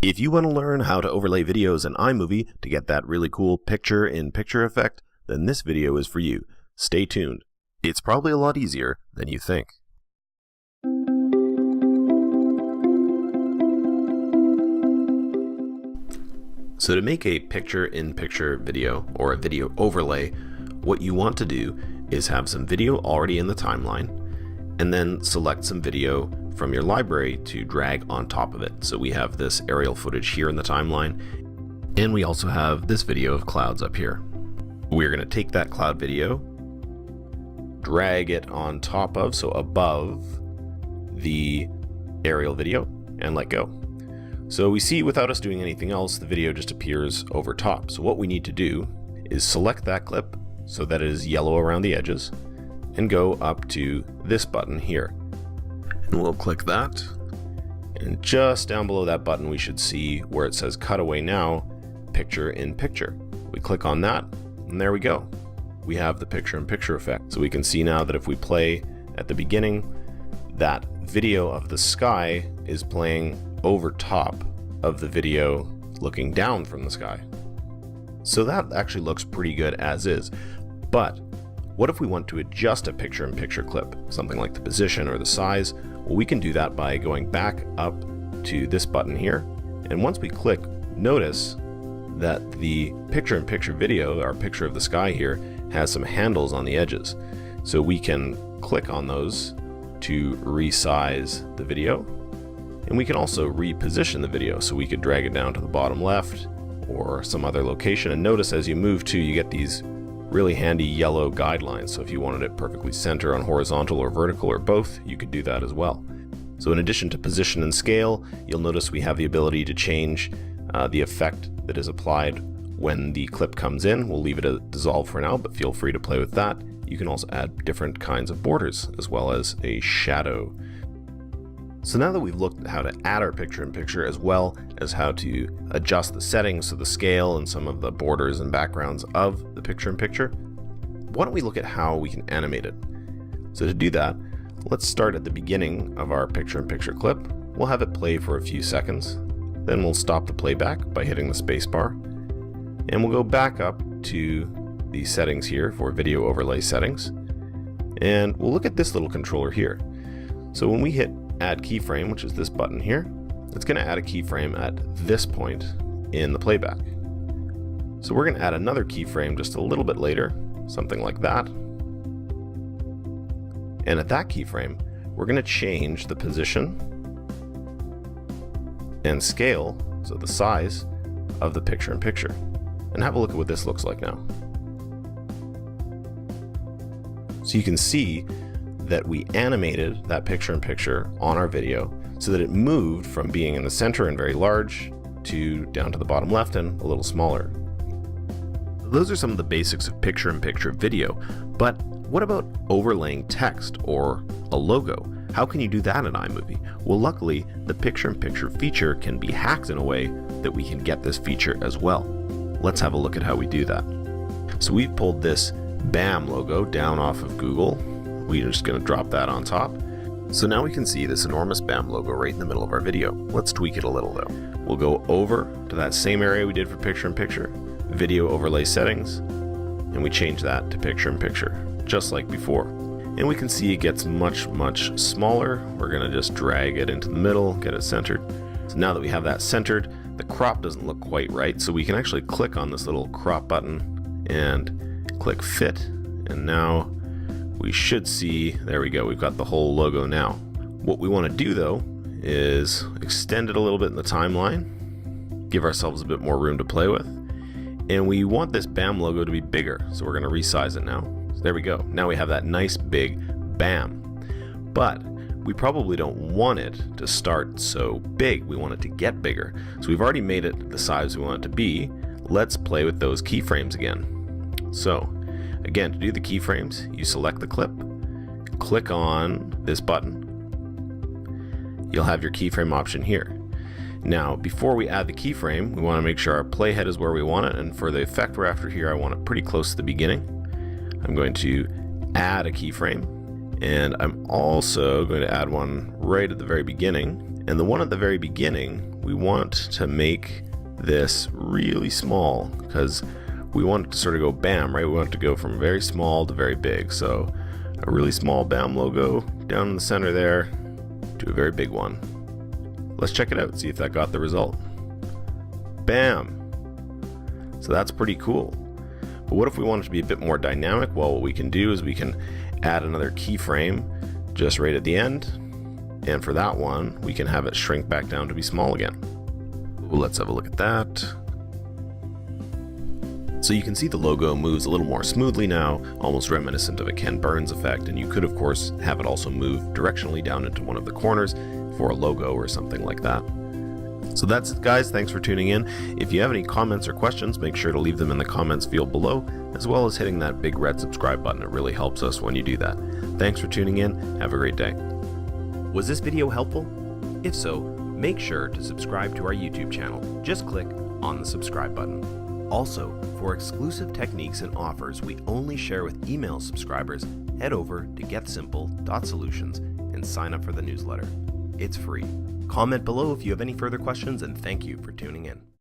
If you want to learn how to overlay videos in iMovie to get that really cool picture-in-picture effect, then this video is for you. Stay tuned. It's probably a lot easier than you think. So to make a picture-in-picture video or a video overlay, what you want to do is have some video already in the timeline and then select some video from your library to drag on top of it. So we have this aerial footage here in the timeline, and we also have this video of clouds up here. We're going to take that cloud video, drag it on top of, so above the aerial video, and let go. So we see without us doing anything else, the video just appears over top. So what we need to do is select that clip so that it is yellow around the edges and go up to this button here. And we'll click that. And just down below that button, we should see where it says Cutaway Now, Picture in Picture. We click on that, and there we go. We have the picture-in-picture effect. So we can see now that if we play at the beginning, that video of the sky is playing over top of the video looking down from the sky. So that actually looks pretty good as is. But what if we want to adjust a picture-in-picture clip, something like the position or the size? Well, we can do that by going back up to this button here. And once we click, notice that the picture-in-picture video, our picture of the sky here, has some handles on the edges. So we can click on those to resize the video. And we can also reposition the video. So we could drag it down to the bottom left or some other location. And notice as you move to, you get these really handy yellow guidelines. So if you wanted it perfectly center on horizontal or vertical or both, you could do that as well. So in addition to position and scale, you'll notice we have the ability to change the effect that is applied when the clip comes in. We'll leave it at dissolve for now, but feel free to play with that. You can also add different kinds of borders as well as a shadow. So now that we've looked at how to add our picture-in-picture as well as how to adjust the settings, so the scale and some of the borders and backgrounds of the picture-in-picture, why don't we look at how we can animate it? So to do that, let's start at the beginning of our picture-in-picture clip. We'll have it play for a few seconds. Then we'll stop the playback by hitting the space bar. And we'll go back up to the settings here for video overlay settings. And we'll look at this little controller here. So when we hit add keyframe, which is this button here, it's going to add a keyframe at this point in the playback. So we're going to add another keyframe just a little bit later, something like that. And at that keyframe, we're going to change the position and scale, so the size of the picture-in-picture. And have a look at what this looks like now. So you can see that we animated that picture-in-picture on our video so that it moved from being in the center and very large to down to the bottom left and a little smaller. Those are some of the basics of picture-in-picture video, but what about overlaying text or a logo? How can you do that in iMovie? Well, luckily, the picture-in-picture feature can be hacked in a way that we can get this feature as well. Let's have a look at how we do that. So we've pulled this BAM logo down off of Google. We're just going to drop that on top. So now we can see this enormous BAM logo right in the middle of our video. Let's tweak it a little though. We'll go over to that same area we did for picture-in-picture, video overlay settings, and we change that to picture-in-picture, just like before. And we can see it gets much, much smaller. We're going to just drag it into the middle, get it centered. So now that we have that centered, the crop doesn't look quite right. So we can actually click on this little crop button and click fit. And now we should see, there we go, we've got the whole logo now. What we want to do though is extend it a little bit in the timeline, give ourselves a bit more room to play with, and we want this BAM logo to be bigger, so we're going to resize it now. So there we go, now we have that nice big BAM. But we probably don't want it to start so big, we want it to get bigger. So we've already made it the size we want it to be. Let's play with those keyframes again. So again, to do the keyframes, you select the clip, click on this button. You'll have your keyframe option here. Now, before we add the keyframe, we want to make sure our playhead is where we want it, and for the effect we're after here, I want it pretty close to the beginning. I'm going to add a keyframe, and I'm also going to add one right at the very beginning. And the one at the very beginning, we want to make this really small because we want it to sort of go bam, right? We want it to go from very small to very big. So a really small BAM logo down in the center there to a very big one. Let's check it out, see if that got the result. Bam! So that's pretty cool. But what if we want it to be a bit more dynamic? Well, what we can do is we can add another keyframe just right at the end. And for that one, we can have it shrink back down to be small again. Let's have a look at that. So you can see the logo moves a little more smoothly now, almost reminiscent of a Ken Burns effect, and you could of course have it also move directionally down into one of the corners for a logo or something like that. So that's it guys, thanks for tuning in. If you have any comments or questions, make sure to leave them in the comments field below, as well as hitting that big red subscribe button. It really helps us when you do that. Thanks for tuning in, have a great day. Was this video helpful? If so, make sure to subscribe to our YouTube channel. Just click on the subscribe button. Also, for exclusive techniques and offers we only share with email subscribers, head over to getsimple.solutions and sign up for the newsletter. It's free. Comment below if you have any further questions, and thank you for tuning in.